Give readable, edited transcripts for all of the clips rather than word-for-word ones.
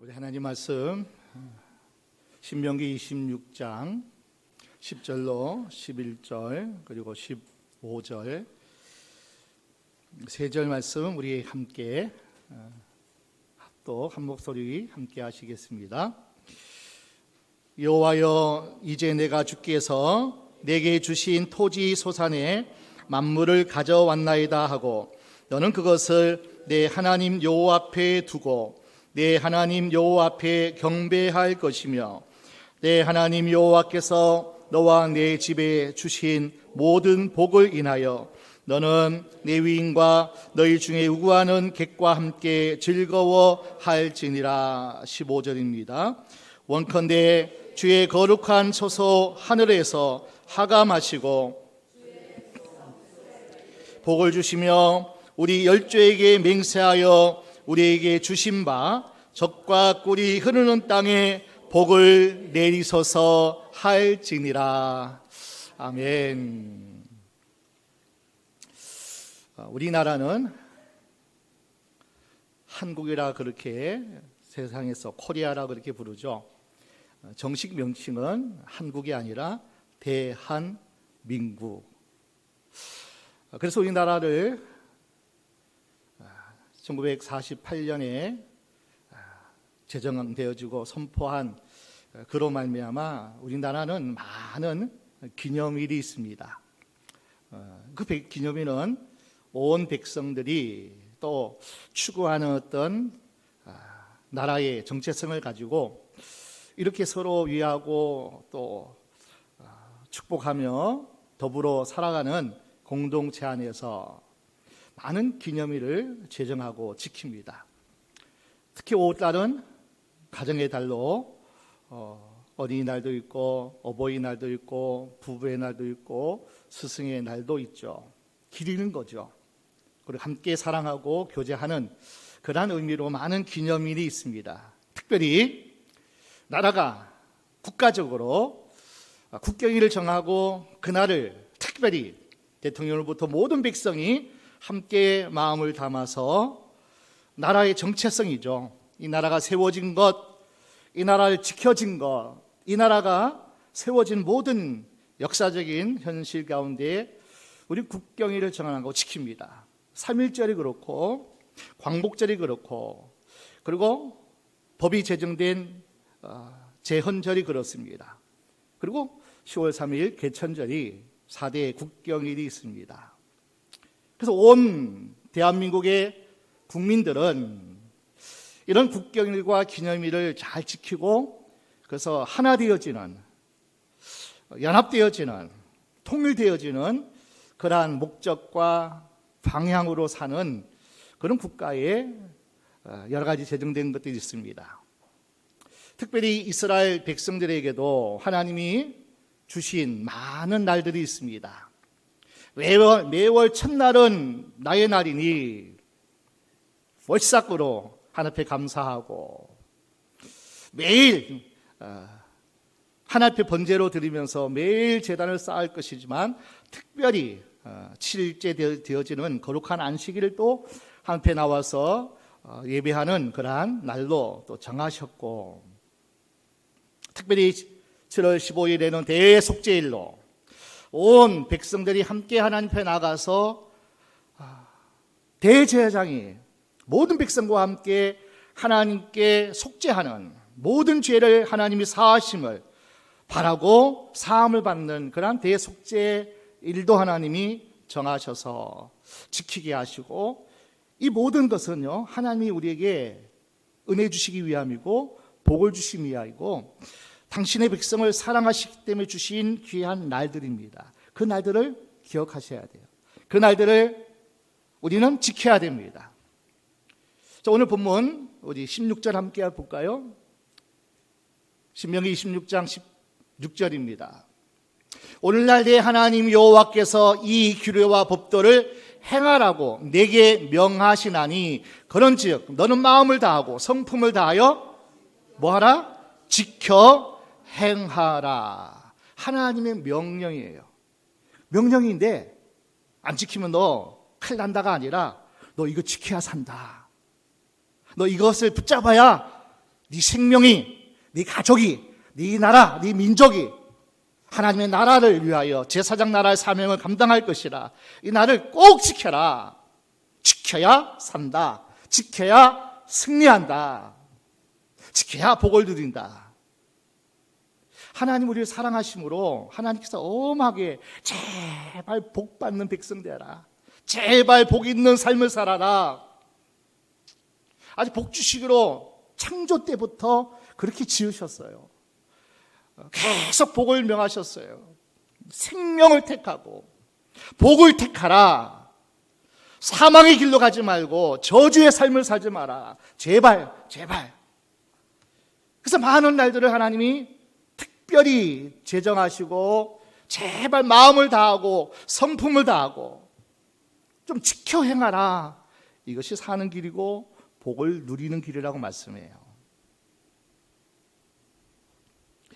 우리 하나님 말씀 신명기 26장 10절로 11절 그리고 15절 세 절 말씀 우리 함께 또 한 목소리 함께 하시겠습니다. 여호와여, 이제 내가 주께서 내게 주신 토지 소산에 만물을 가져왔나이다 하고 너는 그것을 내 하나님 여호와 앞에 두고 내 하나님 여호와 앞에 경배할 것이며 내 하나님 여호와께서 너와 내 집에 주신 모든 복을 인하여 너는 레위인과 너희 중에 우구하는 객과 함께 즐거워할지니라. 15절입니다. 원컨대 주의 거룩한 처소 하늘에서 하감하시고 복을 주시며 우리 열조에게 맹세하여 우리에게 주신 바 젖과 꿀이 흐르는 땅에 복을 내리소서 할지니라. 아멘. 우리나라는 한국이라 그렇게 세상에서 코리아라 그렇게 부르죠. 정식 명칭은 한국이 아니라 대한민국. 그래서 우리나라를 1948년에 제정되어지고 선포한 그로 말미암아 우리나라는 많은 기념일이 있습니다. 그 기념일은 온 백성들이 또 추구하는 어떤 나라의 정체성을 가지고 이렇게 서로 위하고 또 축복하며 더불어 살아가는 공동체 안에서 많은 기념일을 제정하고 지킵니다. 특히 5월달은 가정의 달로 어린이날도 있고 어버이날도 있고 부부의 날도 있고 스승의 날도 있죠. 기리는 거죠. 그리고 함께 사랑하고 교제하는 그러한 의미로 많은 기념일이 있습니다. 특별히 나라가 국가적으로 국경일을 정하고 그날을 특별히 대통령으로부터 모든 백성이 함께 마음을 담아서 나라의 정체성이죠. 이 나라가 세워진 것, 이 나라를 지켜진 것, 이 나라가 세워진 모든 역사적인 현실 가운데 우리 국경일을 정하고 지킵니다. 3.1절이 그렇고 광복절이 그렇고 그리고 법이 제정된 제헌절이 그렇습니다. 그리고 10월 3일 개천절이 4대 국경일이 있습니다. 그래서 온 대한민국의 국민들은 이런 국경일과 기념일을 잘 지키고 그래서 하나 되어지는, 연합되어지는, 통일되어지는 그러한 목적과 방향으로 사는 그런 국가에 여러 가지 제정된 것들이 있습니다. 특별히 이스라엘 백성들에게도 하나님이 주신 많은 날들이 있습니다. 매월 첫날은 나의 날이니 월삭으로 하나님 앞에 감사하고 매일 하나님 앞에 번제로 드리면서 매일 제단을 쌓을 것이지만 특별히 7일째 되어지는 거룩한 안식일을 또 하나님 앞에 나와서 예배하는 그러한 날로 또 정하셨고 특별히 7월 15일에는 대속죄일로 온 백성들이 함께 하나님 앞에 나가서 대제사장이 모든 백성과 함께 하나님께 속죄하는 모든 죄를 하나님이 사하심을 바라고 사함을 받는 그러한 대속죄일도 하나님이 정하셔서 지키게 하시고 이 모든 것은요 하나님이 우리에게 은혜 주시기 위함이고 복을 주시기 위함이고 당신의 백성을 사랑하시기 때문에 주신 귀한 날들입니다. 그 날들을 기억하셔야 돼요. 그 날들을 우리는 지켜야 됩니다. 자, 오늘 본문 우리 16절 함께 볼까요? 신명기 26장 16절입니다. 오늘날 내 하나님 여호와께서 이 규례와 법도를 행하라고 내게 명하시나니 그런즉 너는 마음을 다하고 성품을 다하여 뭐하라? 지켜 행하라. 하나님의 명령이에요. 명령인데 안 지키면 너 큰일 난다가 아니라 너 이거 지켜야 산다. 너 이것을 붙잡아야 네 생명이, 네 가족이, 네 나라, 네 민족이 하나님의 나라를 위하여 제사장 나라의 사명을 감당할 것이라. 이 나를 꼭 지켜라. 지켜야 산다. 지켜야 승리한다. 지켜야 복을 누린다. 하나님 우리를 사랑하심으로 하나님께서 엄하게 제발 복 받는 백성 되라. 제발 복 있는 삶을 살아라. 아주 복 주시기로 창조 때부터 그렇게 지으셨어요. 계속 복을 명하셨어요. 생명을 택하고 복을 택하라. 사망의 길로 가지 말고 저주의 삶을 살지 마라. 제발. 그래서 많은 날들을 하나님이 특별히 제정하시고 제발 마음을 다하고 성품을 다하고 좀 지켜 행하라. 이것이 사는 길이고 복을 누리는 길이라고 말씀해요.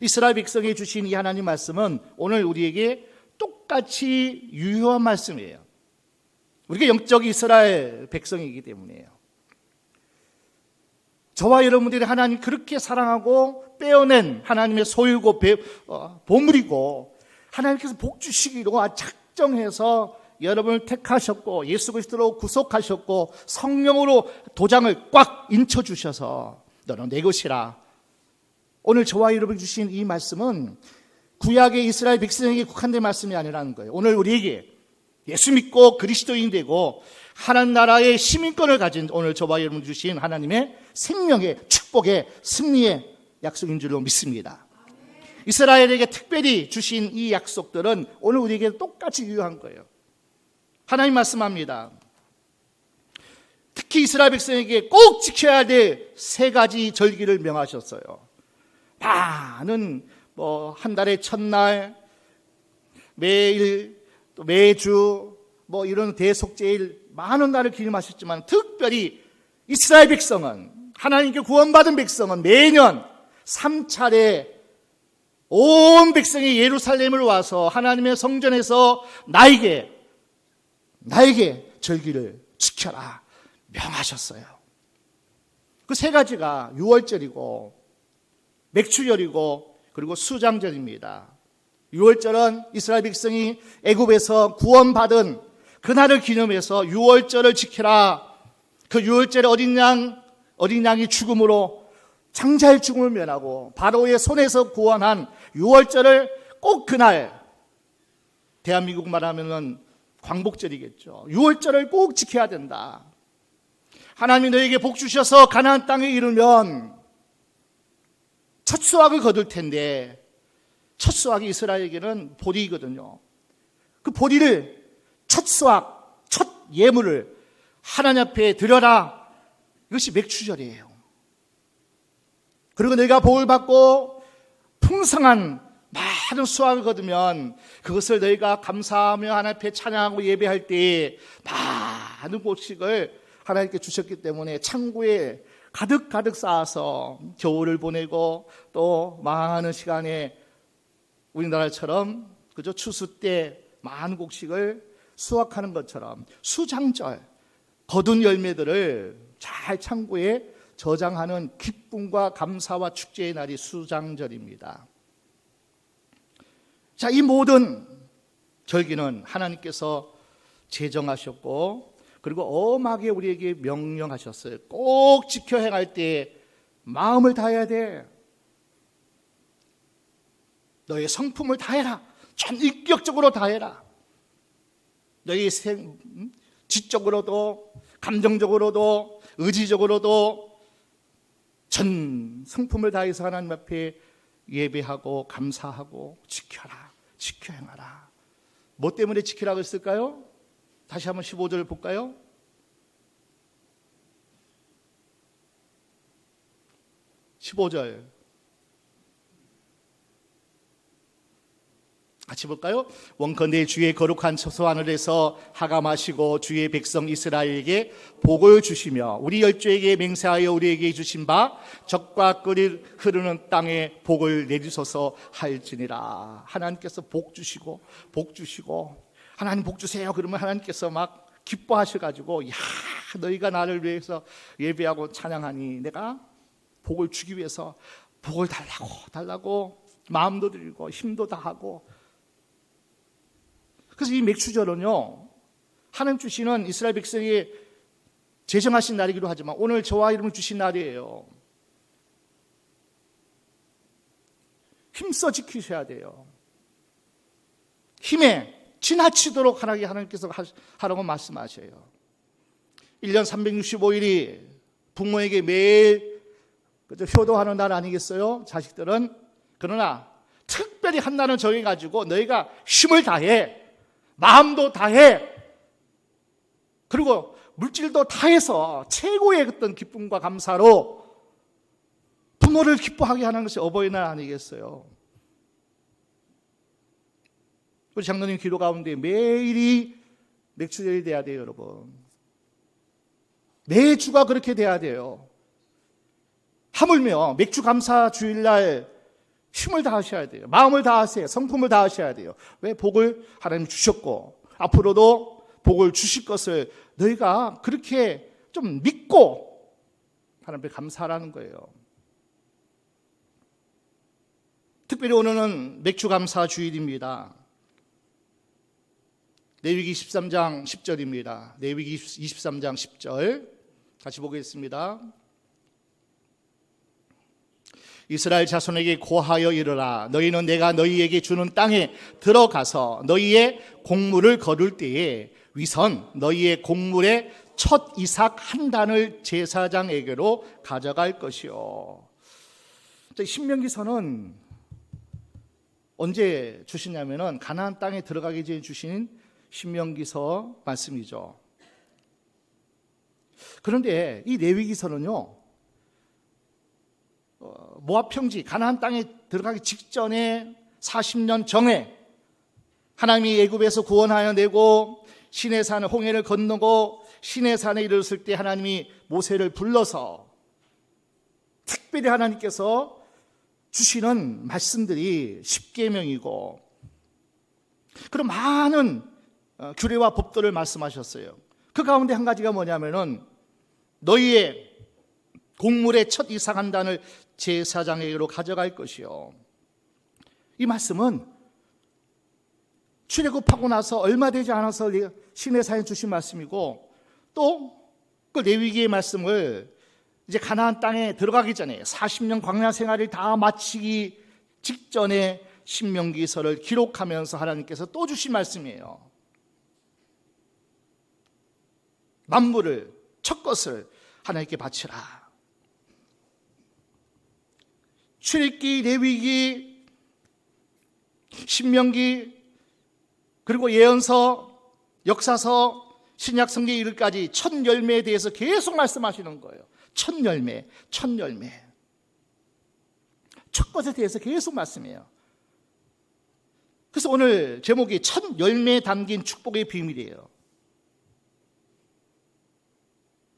이스라엘 백성이 주신 이 하나님 말씀은 오늘 우리에게 똑같이 유효한 말씀이에요. 우리가 영적 이스라엘 백성이기 때문이에요. 저와 여러분들이 하나님 그렇게 사랑하고 빼어낸 하나님의 소유고 보물이고 하나님께서 복 주시기로 작정해서 여러분을 택하셨고 예수 그리스도로 구속하셨고 성령으로 도장을 꽉 인쳐주셔서 너는 내 것이라. 오늘 저와 여러분 주신 이 말씀은 구약의 이스라엘 백성에게 국한된 말씀이 아니라는 거예요. 오늘 우리에게 예수 믿고 그리스도인 되고 하나님 나라의 시민권을 가진 오늘 저와 여러분 주신 하나님의 생명의 축복의 승리의 약속인 줄로 믿습니다. 이스라엘에게 특별히 주신 이 약속들은 오늘 우리에게 똑같이 유효한 거예요. 하나님 말씀합니다. 특히 이스라엘 백성에게 꼭 지켜야 될 3가지 절기를 명하셨어요. 많은 한 달의 첫날, 매일, 또 매주 이런 대속제일 많은 날을 기념하셨지만 특별히 이스라엘 백성은 하나님께 구원받은 백성은 매년 3차례 온 백성이 예루살렘을 와서 하나님의 성전에서 나에게 절기를 지켜라 명하셨어요. 그 3가지가 유월절이고 맥추절이고 그리고 수장절입니다. 유월절은 이스라엘 백성이 애굽에서 구원받은 그날을 기념해서 유월절을 지키라. 그 유월절에 어린 양이 죽음으로 장자의 죽음을 면하고 바로의 손에서 구원한 유월절을 꼭 그날, 대한민국 말하면은 광복절이겠죠. 유월절을 꼭 지켜야 된다. 하나님이 너에게 복 주셔서 가나안 땅에 이르면 첫 수확을 거둘 텐데 첫 수확이 이스라엘에게는 보리거든요. 그 보리를 첫 수확, 첫 예물을 하나님 앞에 드려라. 이것이 맥추절이에요. 그리고 내가 복을 받고 풍성한 많은 수확을 거두면 그것을 너희가 감사하며 하나님 앞에 찬양하고 예배할 때에 많은 곡식을 하나님께 주셨기 때문에 창고에 가득 쌓아서 겨울을 보내고 또 많은 시간에 우리나라처럼 그저 추수 때 많은 곡식을 수확하는 것처럼 수장절 거둔 열매들을 잘 창고에 저장하는 기쁨과 감사와 축제의 날이 수장절입니다. 자, 이 모든 절기는 하나님께서 제정하셨고 그리고 엄하게 우리에게 명령하셨어요. 꼭 지켜 행할 때 마음을 다해야 돼. 너의 성품을 다해라. 전인격적으로 다해라. 너의 지적으로도 감정적으로도 의지적으로도 전 성품을 다해서 하나님 앞에 예배하고 감사하고 지켜라. 지켜 행하라. 뭐 때문에 지키라고 했을까요? 다시 한번 15절 볼까요? (15절) 같이 볼까요? 원컨대 주의 거룩한 처소 하늘에서 하감하시고 주의 백성 이스라엘에게 복을 주시며 우리 열조에게 맹세하여 우리에게 주신 바 적과 꿀이 흐르는 땅에 복을 내리소서 할지니라. 하나님께서 복 주시고 하나님 복 주세요 그러면 하나님께서 막 기뻐하셔가지고 야 너희가 나를 위해서 예배하고 찬양하니 내가 복을 주기 위해서 복을 달라고 마음도 들이고 힘도 다하고. 그래서 이 맥추절은요, 하나님 주시는 이스라엘 백성이 제정하신 날이기도 하지만 오늘 저와 여러분 주신 날이에요. 힘써 지키셔야 돼요. 힘에 지나치도록 하나님께서 하라고 말씀하셔요. 1년 365일이 부모에게 매일 효도하는 날 아니겠어요? 자식들은. 그러나 특별히 한 날은 정해가지고 너희가 힘을 다해, 마음도 다해, 그리고 물질도 다해서 최고의 어떤 기쁨과 감사로 부모를 기뻐하게 하는 것이 어버이날 아니겠어요? 우리 장로님 기도 가운데 매일이 맥주절이 돼야 돼요, 여러분. 매주가 그렇게 돼야 돼요. 하물며 맥주 감사 주일날 힘을 다하셔야 돼요. 마음을 다하세요. 성품을 다하셔야 돼요. 왜? 복을 하나님 주셨고 앞으로도 복을 주실 것을 너희가 그렇게 좀 믿고 하나님께 감사하라는 거예요. 특별히 오늘은 맥주 감사 주일입니다. 레위기 23장 10절입니다. 레위기 23장 10절 같이 보겠습니다. 이스라엘 자손에게 고하여 이르라. 너희는 내가 너희에게 주는 땅에 들어가서 너희의 곡물을 거둘 때에 위선 너희의 곡물의 첫 이삭 한 단을 제사장에게로 가져갈 것이요. 신명기서는 언제 주시냐면은 가나안 땅에 들어가기 전에 주신 신명기서 말씀이죠. 그런데 이 레위기서는요, 모압 평지 가나안 땅에 들어가기 직전에 40년 전에 하나님이 애굽에서 구원하여 내고 시내산 홍해를 건너고 시내산에 이르렀을 때 하나님이 모세를 불러서 특별히 하나님께서 주시는 말씀들이 십계명이고 그런 많은 규례와 법도를 말씀하셨어요. 그 가운데 한 가지가 뭐냐면은 너희의 곡물의 첫 이삭 한 단을 제사장에게로 가져갈 것이요. 이 말씀은 출애굽하고 나서 얼마 되지 않아서 시내산에 주신 말씀이고 또 그 레위기의 말씀을 이제 가나안 땅에 들어가기 전에 40년 광야 생활을 다 마치기 직전에 신명기서를 기록하면서 하나님께서 또 주신 말씀이에요. 만물을 첫 것을 하나님께 바치라. 출애굽기, 레위기, 신명기 그리고 예언서, 역사서, 신약 성경에 이르기까지 첫 열매에 대해서 계속 말씀하시는 거예요. 첫 열매. 첫 것에 대해서 계속 말씀해요. 그래서 오늘 제목이 첫 열매에 담긴 축복의 비밀이에요.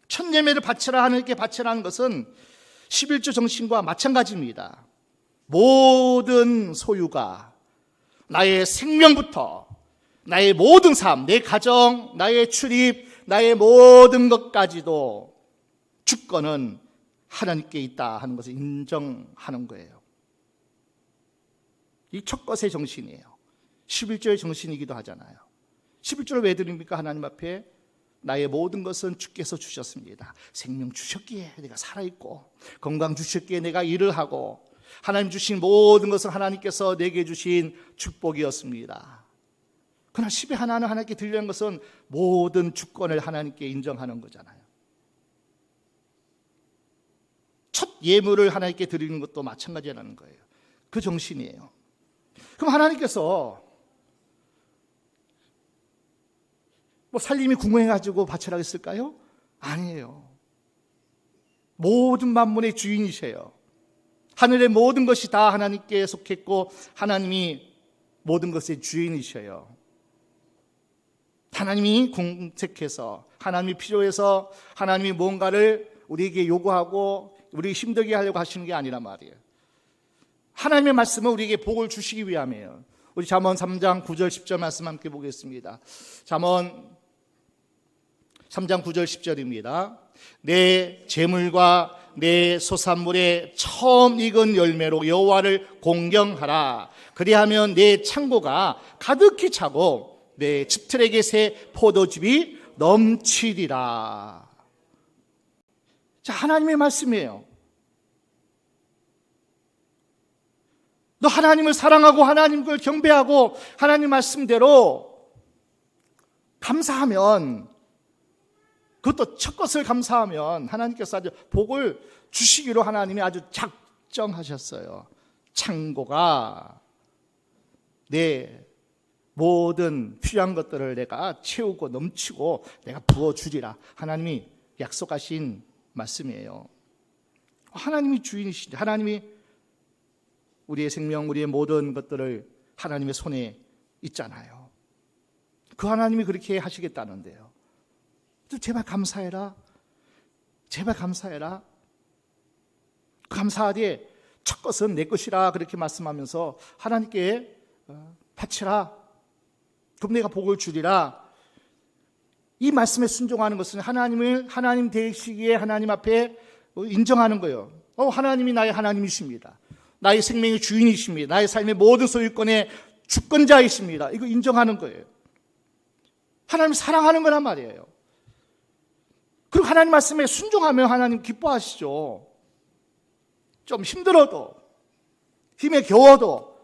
첫 열매를 바치라, 하나님께 바치라는 것은 11조 정신과 마찬가지입니다. 모든 소유가 나의 생명부터 나의 모든 삶, 내 가정, 나의 출입, 나의 모든 것까지도 주권은 하나님께 있다 하는 것을 인정하는 거예요. 이 첫 것의 정신이에요. 11조의 정신이기도 하잖아요. 11조를 왜 드립니까? 하나님 앞에 나의 모든 것은 주께서 주셨습니다. 생명 주셨기에 내가 살아있고 건강 주셨기에 내가 일을 하고 하나님 주신 모든 것은 하나님께서 내게 주신 축복이었습니다. 그러나 10의 하나는 하나님께 드리는 것은 모든 주권을 하나님께 인정하는 거잖아요. 첫 예물을 하나님께 드리는 것도 마찬가지라는 거예요. 그 정신이에요. 그럼 하나님께서 살림이 궁금해가지고 바치라고 했을까요? 아니에요. 모든 만물의 주인이세요. 하늘의 모든 것이 다 하나님께 속했고 하나님이 모든 것의 주인이셔요. 하나님이 궁색해서 하나님이 필요해서 하나님이 뭔가를 우리에게 요구하고 우리 힘들게 하려고 하시는 게 아니란 말이에요. 하나님의 말씀은 우리에게 복을 주시기 위함이에요. 우리 잠언 3장 9절 10절 말씀 함께 보겠습니다. 잠언 3장 9절 10절입니다. 내 재물과 내 소산물의 처음 익은 열매로 여호와를 공경하라. 그리하면 내 창고가 가득히 차고 내 집틀에게 새 포도즙이 넘치리라. 자, 하나님의 말씀이에요. 너 하나님을 사랑하고 하나님을 경배하고 하나님 말씀대로 감사하면, 그것도 첫 것을 감사하면 하나님께서 아주 복을 주시기로 하나님이 아주 작정하셨어요. 창고가 내 모든 필요한 것들을 내가 채우고 넘치고 내가 부어주리라. 하나님이 약속하신 말씀이에요. 하나님이 주인이신데, 하나님이 우리의 생명, 우리의 모든 것들을 하나님의 손에 있잖아요. 그 하나님이 그렇게 하시겠다는데요. 제발 감사해라. 제발 감사해라. 감사하되 첫 것은 내 것이라 그렇게 말씀하면서 하나님께 바치라. 그럼 내가 복을 주리라. 이 말씀에 순종하는 것은 하나님을 하나님 되시기에 하나님 앞에 인정하는 거예요. 하나님이 나의 하나님이십니다. 나의 생명의 주인이십니다. 나의 삶의 모든 소유권의 주권자이십니다. 이거 인정하는 거예요. 하나님을 사랑하는 거란 말이에요. 그리고 하나님 말씀에 순종하면 하나님 기뻐하시죠. 좀 힘들어도, 힘에 겨워도,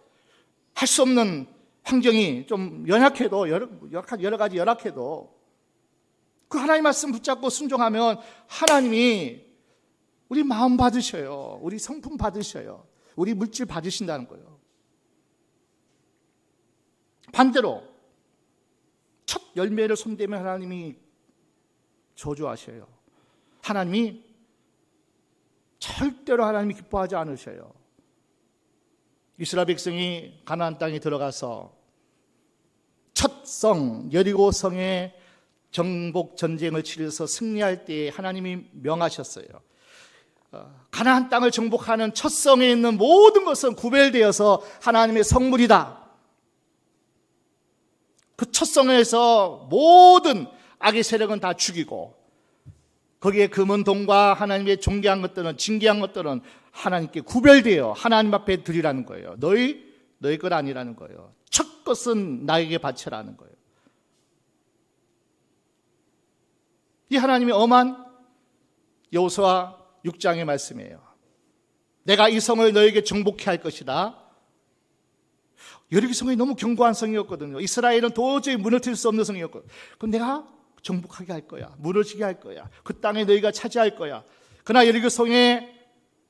할 수 없는 환경이 좀 연약해도, 여러 가지 열악해도 그 하나님 말씀 붙잡고 순종하면 하나님이 우리 마음 받으셔요. 우리 성품 받으셔요. 우리 물질 받으신다는 거예요. 반대로 첫 열매를 손대면 하나님이 저주하셔요. 하나님이 절대로 하나님이 기뻐하지 않으셔요. 이스라엘 백성이 가나안 땅에 들어가서 첫 성 여리고 성의 정복 전쟁을 치러서 승리할 때 하나님이 명하셨어요. 가나안 땅을 정복하는 첫 성에 있는 모든 것은 구별되어서 하나님의 성물이다. 그 첫 성에서 모든 악의 세력은 다 죽이고, 거기에 금은 동과 하나님의 존귀한 것들은, 징계한 것들은 하나님께 구별되어 하나님 앞에 드리라는 거예요. 너희 것 아니라는 거예요. 첫 것은 나에게 바쳐라는 거예요. 이 하나님의 엄한 여호수아 6장의 말씀이에요. 내가 이 성을 너에게 정복케 할 것이다. 여리고 성이 너무 견고한 성이었거든요. 이스라엘은 도저히 무너뜨릴 수 없는 성이었거든요. 그럼 내가 정복하게 할 거야. 무너지게 할 거야. 그 땅에 너희가 차지할 거야. 그러나 여리고 성에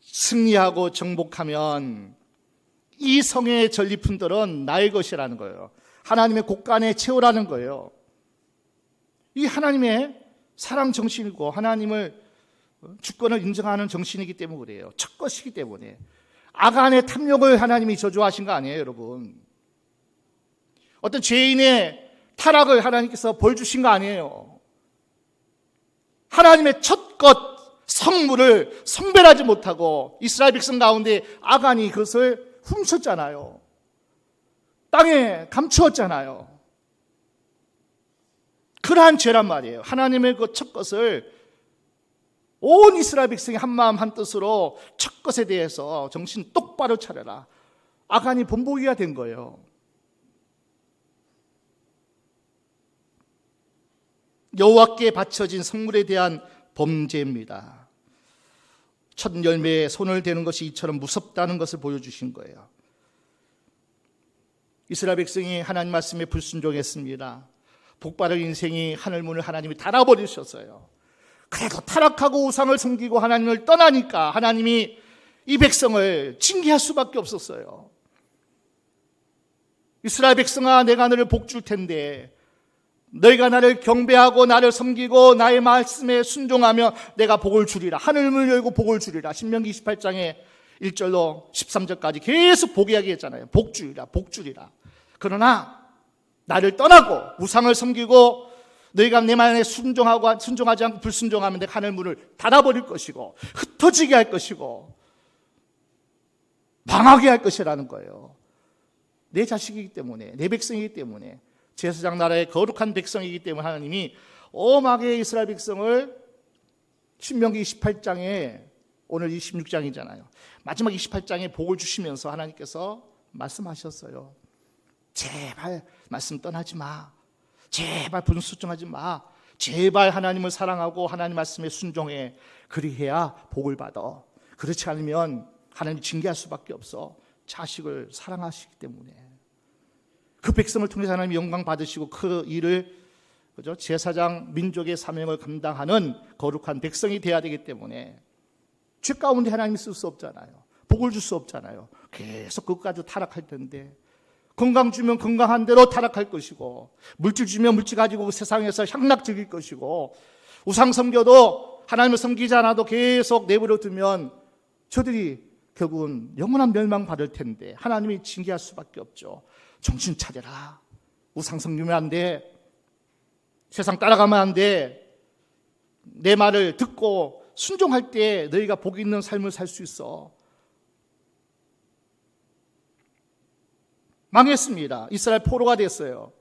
승리하고 정복하면 이 성의 전리품들은 나의 것이라는 거예요. 하나님의 곳간에 채우라는 거예요. 이 하나님의 사랑 정신이고 하나님을 주권을 인정하는 정신이기 때문에 그래요. 첫 것이기 때문에. 아간의 탐욕을 하나님이 저주하신 거 아니에요, 여러분. 어떤 죄인의 타락을 하나님께서 벌 주신 거 아니에요. 하나님의 첫 것, 성물을 선별하지 못하고 이스라엘 백성 가운데 아간이 그것을 훔쳤잖아요. 땅에 감추었잖아요. 그러한 죄란 말이에요. 하나님의 그 첫 것을 온 이스라엘 백성이 한마음 한뜻으로 첫 것에 대해서 정신 똑바로 차려라. 아간이 본보기가 된 거예요. 여호와께 바쳐진 성물에 대한 범죄입니다. 첫 열매에 손을 대는 것이 이처럼 무섭다는 것을 보여주신 거예요. 이스라엘 백성이 하나님 말씀에 불순종했습니다. 복받을 인생이 하늘문을 하나님이 닫아버리셨어요. 그래도 타락하고 우상을 섬기고 하나님을 떠나니까 하나님이 이 백성을 징계할 수밖에 없었어요. 이스라엘 백성아, 내가 너를 복줄 텐데 너희가 나를 경배하고 나를 섬기고 나의 말씀에 순종하며 내가 복을 주리라. 하늘문을 열고 복을 주리라. 신명기 28장에 1절로 13절까지 계속 복 이야기했잖아요. 복 주리라, 복 주리라. 그러나 나를 떠나고 우상을 섬기고 너희가 내 말에 순종하지 않고 불순종하면 내가 하늘문을 닫아버릴 것이고 흩어지게 할 것이고 망하게 할 것이라는 거예요. 내 자식이기 때문에, 내 백성이기 때문에, 제사장 나라의 거룩한 백성이기 때문에 하나님이 엄하게 이스라엘 백성을 신명기 28장에 오늘 26장이잖아요. 마지막 28장에 복을 주시면서 하나님께서 말씀하셨어요. 제발 말씀 떠나지 마. 제발 분수증하지 마. 제발 하나님을 사랑하고 하나님 말씀에 순종해. 그리해야 복을 받아. 그렇지 않으면 하나님이 징계할 수밖에 없어. 자식을 사랑하시기 때문에. 그 백성을 통해서 하나님이 영광 받으시고 그 일을 그죠? 제사장 민족의 사명을 감당하는 거룩한 백성이 되어야 되기 때문에 죄 가운데 하나님이 쓸 수 없잖아요. 복을 줄 수 없잖아요. 계속 그것까지 타락할 텐데 건강 주면 건강한 대로 타락할 것이고 물질 주면 물질 가지고 세상에서 향락 즐길 것이고 우상 섬겨도 하나님을 섬기지 않아도 계속 내버려 두면 저들이 결국은 영원한 멸망 받을 텐데 하나님이 징계할 수밖에 없죠. 정신 차려라. 우상 섬기면 안 돼. 세상 따라가면 안 돼. 내 말을 듣고 순종할 때 너희가 복 있는 삶을 살 수 있어. 망했습니다. 이스라엘 포로가 됐어요.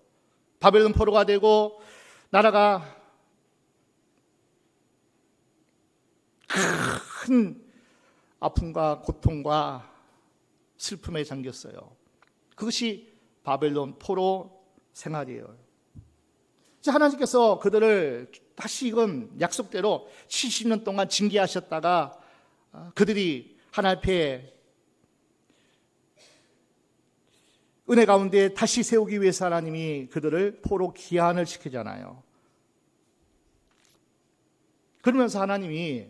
바벨론 포로가 되고 나라가 큰 아픔과 고통과 슬픔에 잠겼어요. 그것이 바벨론 포로 생활이에요. 하나님께서 그들을 다시금 약속대로 70년 동안 징계하셨다가 그들이 하나님 앞에 은혜 가운데 다시 세우기 위해서 하나님이 그들을 포로 귀환을 시키잖아요. 그러면서 하나님이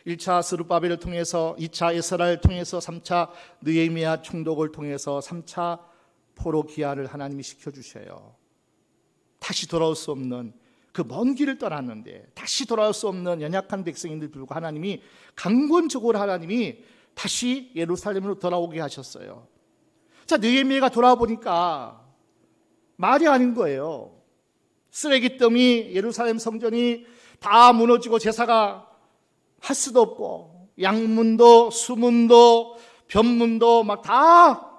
1차 스룹바벨을 통해서 2차 에스라를 통해서 3차 느헤미야 총독을 통해서 3차 포로 귀환을 하나님이 시켜주셔요. 다시 돌아올 수 없는 그 먼 길을 떠났는데 다시 돌아올 수 없는 연약한 백성인들 불구하고 하나님이 강권적으로 하나님이 다시 예루살렘으로 돌아오게 하셨어요. 자, 느헤미야가 돌아와 보니까 말이 아닌 거예요. 쓰레기더미 예루살렘 성전이 다 무너지고 제사가 할 수도 없고 양문도 수문도 변문도 막 다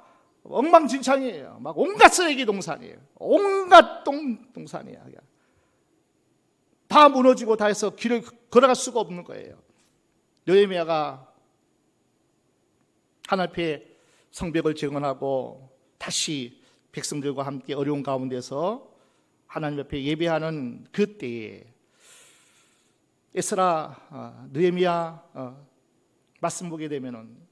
엉망진창이에요. 막 온갖 쓰레기 동산이에요. 온갖 동산이에요. 다 무너지고 다 해서 길을 걸어갈 수가 없는 거예요. 느헤미야가 하나님 앞에 성벽을 재건하고 다시 백성들과 함께 어려운 가운데서 하나님 앞에 예배하는 그때에 에스라, 느헤미야 말씀 보게 되면은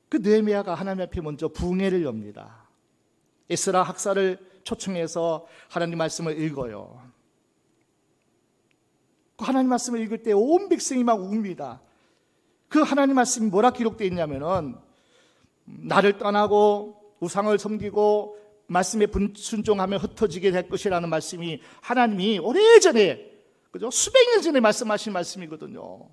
그 느헤미야가 하나님 앞에 먼저 부흥회를 엽니다. 에스라 학사를 초청해서 하나님 말씀을 읽어요. 그 하나님 말씀을 읽을 때 온 백성이 막 웁니다. 그 하나님 말씀이 뭐라 기록되어 있냐면은 나를 떠나고 우상을 섬기고 말씀에 불순종하며 흩어지게 될 것이라는 말씀이 하나님이 오래전에 그죠? 수백 년 전에 말씀하신 말씀이거든요.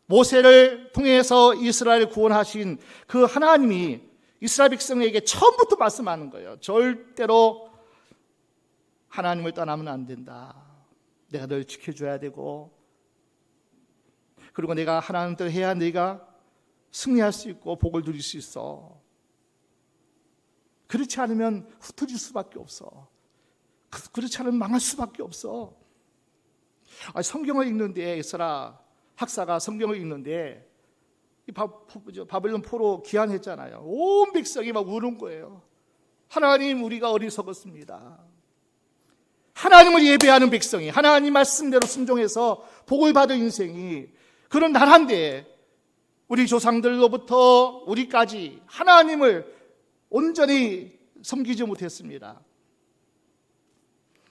모세를 통해서 이스라엘을 구원하신 그 하나님이 이스라엘 백성에게 처음부터 말씀하는 거예요. 절대로 하나님을 떠나면 안 된다. 내가 널 지켜줘야 되고 그리고 내가 하나님 뜻을 해야 네가 승리할 수 있고 복을 누릴 수 있어. 그렇지 않으면 흩어질 수밖에 없어. 그렇지 않으면 망할 수밖에 없어. 성경을 읽는데 에스라 학사가 성경을 읽는데 바벨론 포로 귀환했잖아요. 온 백성이 막 우는 거예요. 하나님, 우리가 어리석었습니다. 하나님을 예배하는 백성이 하나님 말씀대로 순종해서 복을 받은 인생이 그런 나라인데 우리 조상들로부터 우리까지 하나님을 온전히 섬기지 못했습니다.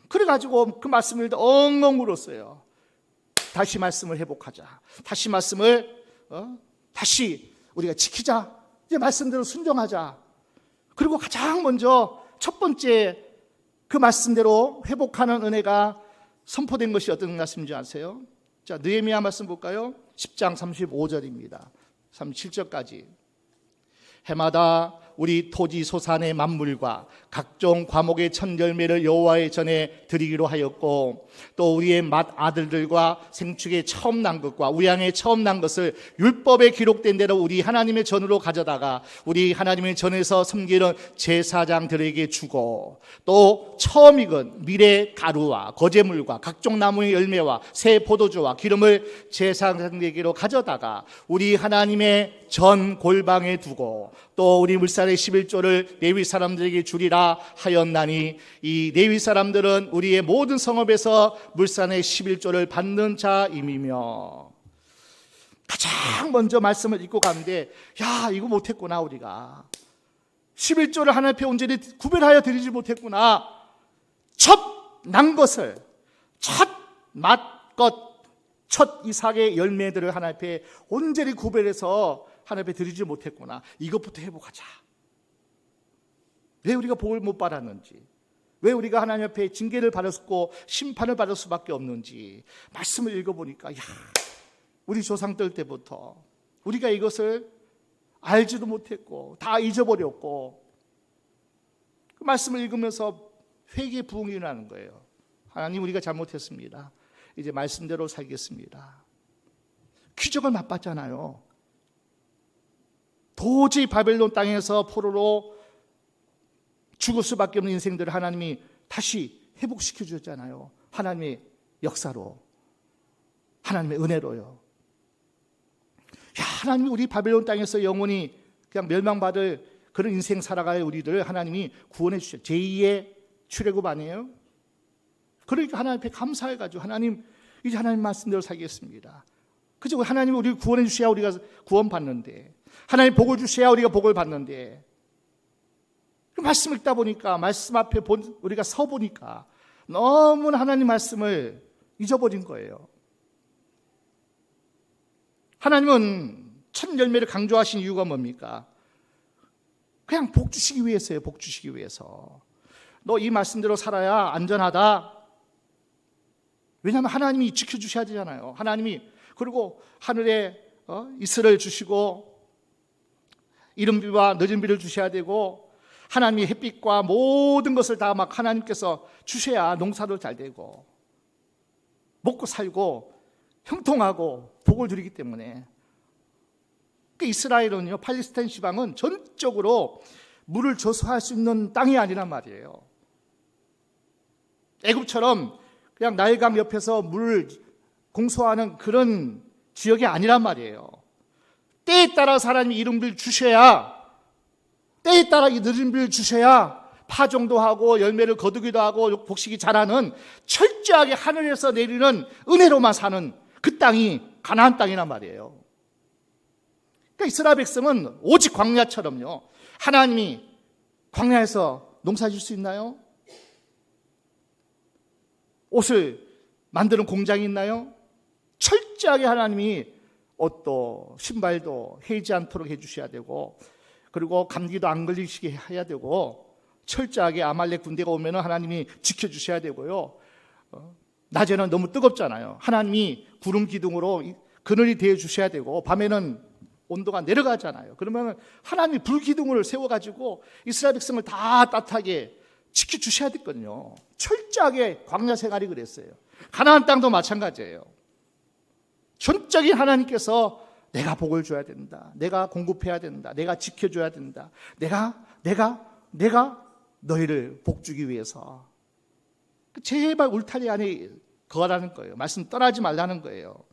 그래가지고 그 말씀을 엉엉 울었어요. 다시 말씀을 회복하자. 다시 말씀을 다시 우리가 지키자. 이제 말씀대로 순종하자. 그리고 가장 먼저 첫 번째 그 말씀대로 회복하는 은혜가 선포된 것이 어떤 말씀인지 아세요? 자, 느헤미야 말씀 볼까요? 10장 35절입니다. 37절까지. 해마다 우리 토지 소산의 만물과 각종 과목의 첫 열매를 여호와의 전에 드리기로 하였고, 또 우리의 맏아들들과 생축의 처음 난 것과 우양의 처음 난 것을 율법에 기록된 대로 우리 하나님의 전으로 가져다가 우리 하나님의 전에서 섬기는 제사장들에게 주고, 또 처음 익은 밀의 가루와 거제물과 각종 나무의 열매와 새 포도주와 기름을 제사장에게로 가져다가 우리 하나님의 전 골방에 두고, 또 우리 물산의 11조를 레위 사람들에게 주리라 하였나니, 이 레위 사람들은 우리의 모든 성읍에서 물산의 11조를 받는 자임이며. 가장 먼저 말씀을 읽고 가는데, 야, 이거 못했구나. 우리가 11조를 하나님 앞에 온전히 구별하여 드리지 못했구나. 첫 난 것을, 첫 맏것, 첫 이삭의 열매들을 하나님 앞에 온전히 구별해서 하나님 앞에 드리지 못했구나. 이것부터 회복하자. 왜 우리가 복을 못 받았는지, 왜 우리가 하나님 앞에 징계를 받았고 심판을 받을 수밖에 없는지 말씀을 읽어보니까, 야, 우리 조상들 때부터 우리가 이것을 알지도 못했고 다 잊어버렸고, 그 말씀을 읽으면서 회개 부흥이 일어나는 거예요. 하나님, 우리가 잘못했습니다. 이제 말씀대로 살겠습니다. 기적을 맛봤잖아요. 도저히 바벨론 땅에서 포로로 죽을 수밖에 없는 인생들을 하나님이 다시 회복시켜 주셨잖아요. 하나님의 역사로, 하나님의 은혜로요. 야, 하나님이 우리 바벨론 땅에서 영원히 그냥 멸망받을 그런 인생 살아갈 우리들을 하나님이 구원해 주셨어요. 제2의 출애굽 아니에요? 그러니까 하나님 앞에 감사해가지고, 하나님, 이제 하나님 말씀대로 살겠습니다. 그죠? 하나님이 우리를 구원해 주셔야 우리가 구원받는데, 하나님 복을 주셔야 우리가 복을 받는데, 말씀 읽다 보니까, 말씀 앞에 우리가 서 보니까 너무나 하나님 말씀을 잊어버린 거예요. 하나님은 첫 열매를 강조하신 이유가 뭡니까? 그냥 복 주시기 위해서예요. 복 주시기 위해서. 너 이 말씀대로 살아야 안전하다. 왜냐하면 하나님이 지켜주셔야 되잖아요. 하나님이, 그리고 하늘에 이슬을 주시고 이른 비와 늦은 비를 주셔야 되고, 하나님이 햇빛과 모든 것을 다 막 하나님께서 주셔야 농사도 잘 되고 먹고 살고 형통하고 복을 누리기 때문에. 그 이스라엘은요, 팔레스타인 지방은 전적으로 물을 저수할 수 있는 땅이 아니란 말이에요. 애굽처럼 그냥 나일강 옆에서 물을 공수하는 그런 지역이 아니란 말이에요. 때에 따라 하나님이 이른 비를 주셔야, 때에 따라 이 늦은 비를 주셔야 파종도 하고 열매를 거두기도 하고 복식이 자라는, 철저하게 하늘에서 내리는 은혜로만 사는 그 땅이 가나안 땅이란 말이에요. 그러니까 이스라엘 백성은 오직 광야처럼요, 하나님이 광야에서 농사 질 수 있나요? 옷을 만드는 공장이 있나요? 철저하게 하나님이 옷도 신발도 해지 않도록 해주셔야 되고, 그리고 감기도 안 걸리시게 해야 되고, 철저하게 아말렉 군대가 오면 하나님이 지켜주셔야 되고요. 낮에는 너무 뜨겁잖아요. 하나님이 구름 기둥으로 그늘이 되어 주셔야 되고, 밤에는 온도가 내려가잖아요. 그러면 하나님이 불 기둥을 세워가지고 이스라엘 백성을 다 따뜻하게 지켜주셔야 됐거든요. 철저하게 광야 생활이 그랬어요. 가나안 땅도 마찬가지예요. 전적인 하나님께서 내가 복을 줘야 된다, 내가 공급해야 된다, 내가 지켜줘야 된다, 내가 너희를 복주기 위해서 제발 울타리 안에 거하라는 거예요. 말씀 떠나지 말라는 거예요.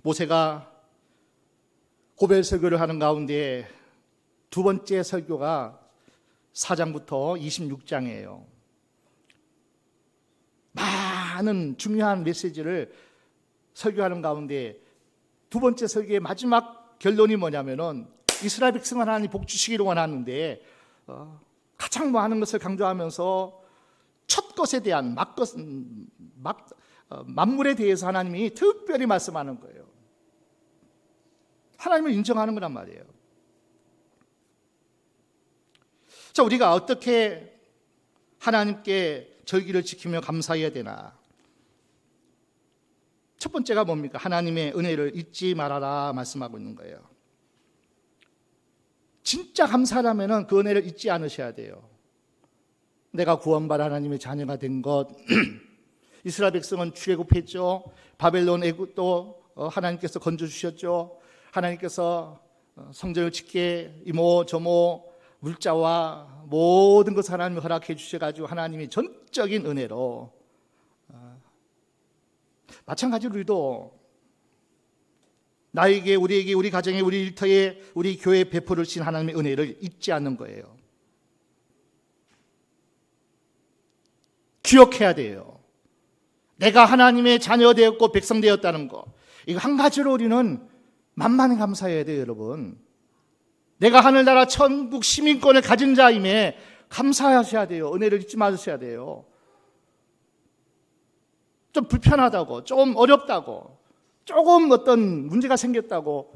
모세가 고벨 설교를 하는 가운데 두 번째 설교가 4장부터 26장이에요. 많은 중요한 메시지를 설교하는 가운데 두 번째 설교의 마지막 결론이 뭐냐면은, 이스라엘 백성 하나님 복 주시기를 원하는데 가장 많은 것을 강조하면서 첫 것에 대한 만물에 대해서 하나님이 특별히 말씀하는 거예요. 하나님을 인정하는 거란 말이에요. 자, 우리가 어떻게 하나님께 절기를 지키며 감사해야 되나? 첫 번째가 뭡니까? 하나님의 은혜를 잊지 말아라 말씀하고 있는 거예요. 진짜 감사하려면 그 은혜를 잊지 않으셔야 돼요. 내가 구원받아 하나님의 자녀가 된 것, 이스라엘 백성은 출애굽했죠. 바벨론 애굽도 하나님께서 건져주셨죠. 하나님께서 성전을 짓게 이모저모 물자와 모든 것을 하나님이 허락해 주셔가지고 하나님이 전적인 은혜로, 마찬가지로 우리도 나에게, 우리에게, 우리 가정에, 우리 일터에, 우리 교회에 베풀어 주신 하나님의 은혜를 잊지 않는 거예요. 기억해야 돼요. 내가 하나님의 자녀 되었고 백성 되었다는 거, 이거 한 가지로 우리는 만만히 감사해야 돼요, 여러분. 내가 하늘나라 천국 시민권을 가진 자임에 감사하셔야 돼요. 은혜를 잊지 마셔야 돼요. 좀 불편하다고, 좀 어렵다고, 조금 어떤 문제가 생겼다고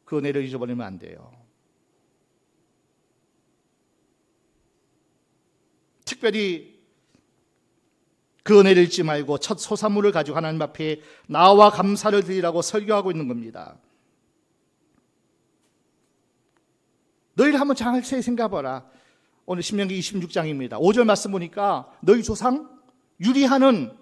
그 은혜를 잊어버리면 안 돼요. 특별히 그 은혜를 잊지 말고 첫 소산물을 가지고 하나님 앞에 나와 감사를 드리라고 설교하고 있는 겁니다. 너희를 한번 자세히 생각해봐라. 오늘 신명기 26장입니다. 5절 말씀 보니까 너희 조상 유리하는,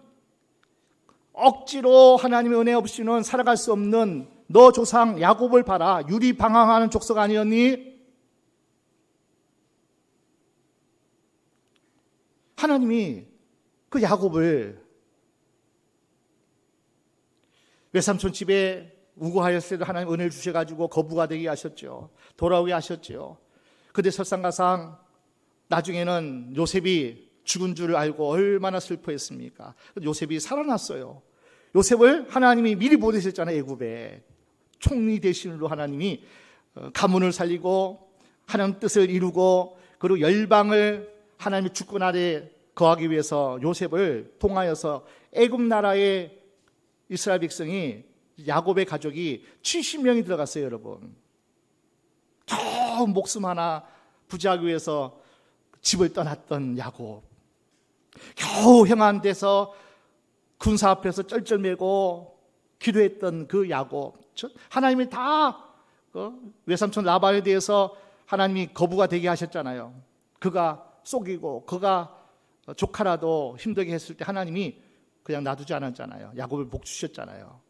억지로 하나님의 은혜 없이는 살아갈 수 없는 너 조상 야곱을 봐라. 유리방황하는 족속 아니었니? 하나님이 그 야곱을 외삼촌 집에 우고하였을 때 하나님 은혜를 주셔가지고 거부가 되게 하셨죠. 돌아오게 하셨죠. 그런데 설상가상 나중에는 요셉이 죽은 줄 알고 얼마나 슬퍼했습니까? 요셉이 살아났어요. 요셉을 하나님이 미리 보내셨잖아요. 애굽에 총리 대신으로 하나님이 가문을 살리고 하나님 뜻을 이루고, 그리고 열방을 하나님의 주권 아래 거하기 위해서 요셉을 통하여서 애굽 나라의 이스라엘 백성이, 야곱의 가족이 70명이 들어갔어요, 여러분. 겨우 목숨 하나 부지하기 위해서 집을 떠났던 야곱, 겨우 형한 데서 군사 앞에서 쩔쩔매고 기도했던 그 야곱, 하나님이 다 외삼촌 라반에 대해서 하나님이 거부가 되게 하셨잖아요. 그가 속이고 그가 조카라도 힘들게 했을 때 하나님이 그냥 놔두지 않았잖아요. 야곱을 복 주셨잖아요.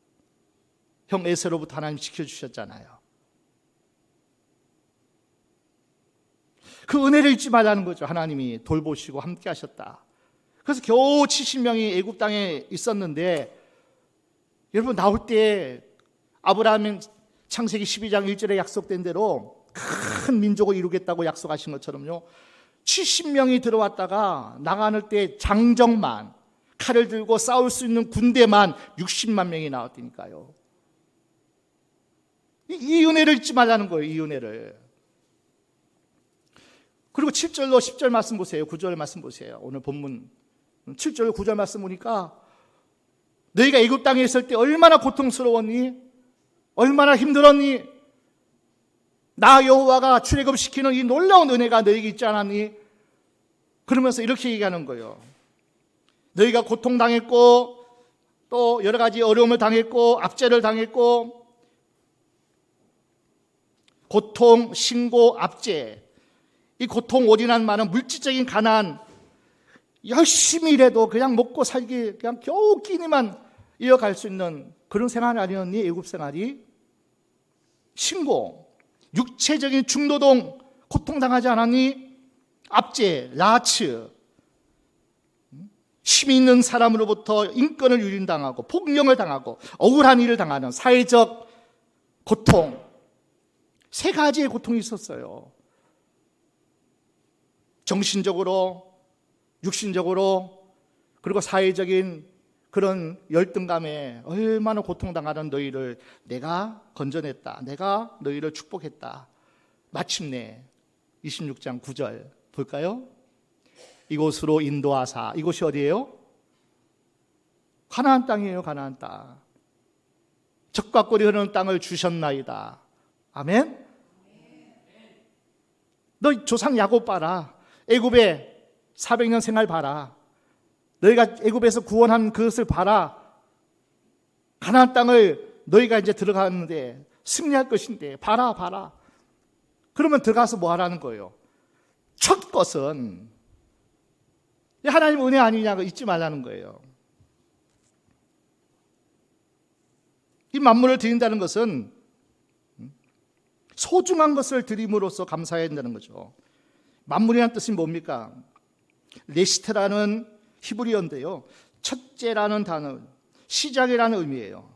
형 에서로부터 하나님 지켜주셨잖아요. 그 은혜를 잊지 말라는 거죠. 하나님이 돌보시고 함께 하셨다. 그래서 겨우 70명이 애굽 땅에 있었는데, 여러분 나올 때 아브라함은 창세기 12장 1절에 약속된 대로 큰 민족을 이루겠다고 약속하신 것처럼요, 70명이 들어왔다가 나가는 때 장정만, 칼을 들고 싸울 수 있는 군대만 60만 명이 나왔다니까요. 이 은혜를 잊지 말라는 거예요. 이 은혜를. 그리고 7절로 10절 말씀 보세요. 9절 말씀 보세요. 오늘 본문 7절 9절 말씀 보니까 너희가 애굽 땅에 있을 때 얼마나 고통스러웠니? 얼마나 힘들었니? 나 여호와가 출애굽시키는 이 놀라운 은혜가 너희에게 있지 않았니? 그러면서 이렇게 얘기하는 거예요. 너희가 고통당했고 또 여러 가지 어려움을 당했고 압제를 당했고, 고통, 신고, 압제, 이 고통, 올인한 많은 물질적인 가난, 열심히 일해도 그냥 먹고 살기, 그냥 겨우 끼니만 이어갈 수 있는 그런 생활 아니었니? 애굽 생활이. 신고, 육체적인 중노동, 고통당하지 않았니? 압제, 라츠, 힘 있는 사람으로부터 인권을 유린당하고 폭력을 당하고 억울한 일을 당하는 사회적 고통, 세 가지의 고통이 있었어요. 정신적으로, 육신적으로, 그리고 사회적인 그런 열등감에 얼마나 고통당하는 너희를 내가 건져냈다. 내가 너희를 축복했다. 마침내 26장 9절 볼까요? 이곳으로 인도하사, 이곳이 어디예요? 가나안 땅이에요. 가나안 땅. 젖과 꿀이 흐르는 땅을 주셨나이다. 아멘. 너 조상 야곱 봐라. 애굽의 400년 생활 봐라. 너희가 애굽에서 구원한 그것을 봐라. 가나안 땅을 너희가 이제 들어가는데 승리할 것인데 봐라. 그러면 들어가서 뭐 하라는 거예요? 첫 것은 하나님 은혜 아니냐고 잊지 말라는 거예요. 이 만물을 드린다는 것은 소중한 것을 드림으로써 감사해야 된다는 거죠. 만물이라는 뜻이 뭡니까? 레시트라는 히브리어인데요, 첫째라는 단어, 시작이라는 의미예요.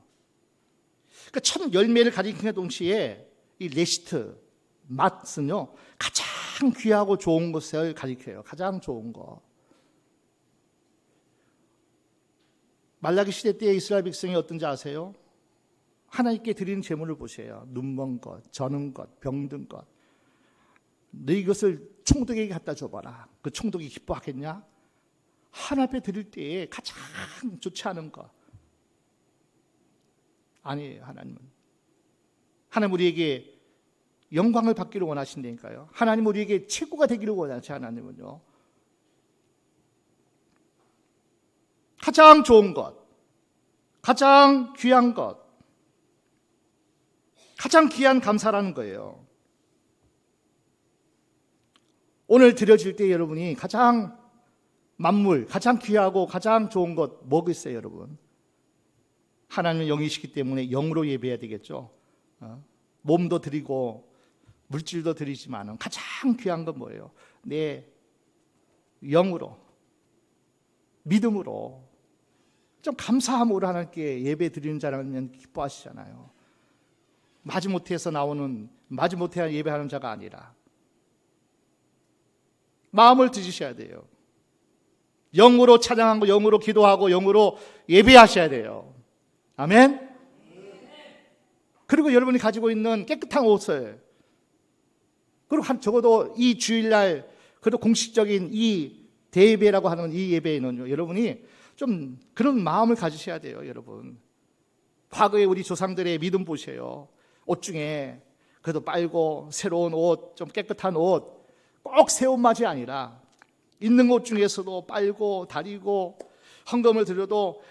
그러니까 첫 열매를 가리키는 동시에 이 레시트, 맛은요, 가장 귀하고 좋은 것을 가리켜요. 가장 좋은 거. 말라기 시대 때 이스라엘 백성이 어떤지 아세요? 하나님께 드리는 제물을 보세요. 눈먼 것, 저는 것, 병든 것. 너 이것을 총독에게 갖다 줘봐라. 그 총독이 기뻐하겠냐? 하나님 앞에 드릴 때에 가장 좋지 않은 것. 아니에요. 하나님 우리에게 영광을 받기를 원하신다니까요. 하나님 우리에게 최고가 되기를 원하지. 하나님은요, 가장 좋은 것, 가장 귀한 것, 가장 귀한 감사라는 거예요. 오늘 드려질 때 여러분이 가장 만물, 가장 귀하고 가장 좋은 것 뭐겠어요, 여러분? 하나님은 영이시기 때문에 영으로 예배해야 되겠죠. 몸도 드리고 물질도 드리지만 가장 귀한 건 뭐예요? 내 영으로, 믿음으로 좀 감사함으로 하나님께 예배 드리는 자라면 기뻐하시잖아요. 마지못해서 나오는, 마지못해 예배하는 자가 아니라 마음을 드시셔야 돼요. 영으로 찬양하고 영으로 기도하고 영으로 예배하셔야 돼요. 아멘. 그리고 여러분이 가지고 있는 깨끗한 옷을, 그리고 적어도 이 주일날 그래도 공식적인 이 대예배라고 하는 이 예배에는요, 여러분이 좀 그런 마음을 가지셔야 돼요. 여러분, 과거에 우리 조상들의 믿음 보세요. 옷 중에 그래도 빨고 새로운 옷, 좀 깨끗한 옷, 꼭 새 옷만이 아니라 있는 옷 중에서도 빨고 다리고 헌금을 드려도